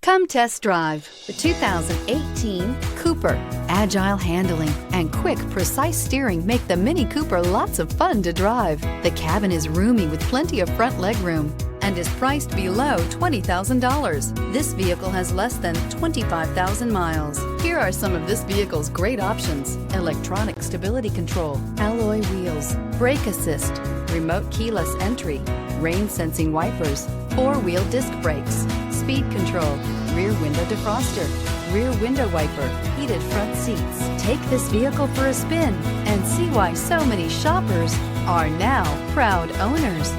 Come test drive the 2018 Cooper. Agile handling and quick, precise steering make the MINI Cooper lots of fun to drive. The cabin is roomy with plenty of front legroom and is priced below $20,000. This vehicle has less than 25,000 miles. Here are some of this vehicle's great options: electronic stability control, alloy wheels, brake assist, remote keyless entry, rain sensing wipers, four-wheel disc brakes, speed control, rear window defroster, rear window wiper, heated front seats. Take this vehicle for a spin and see why so many shoppers are now proud owners.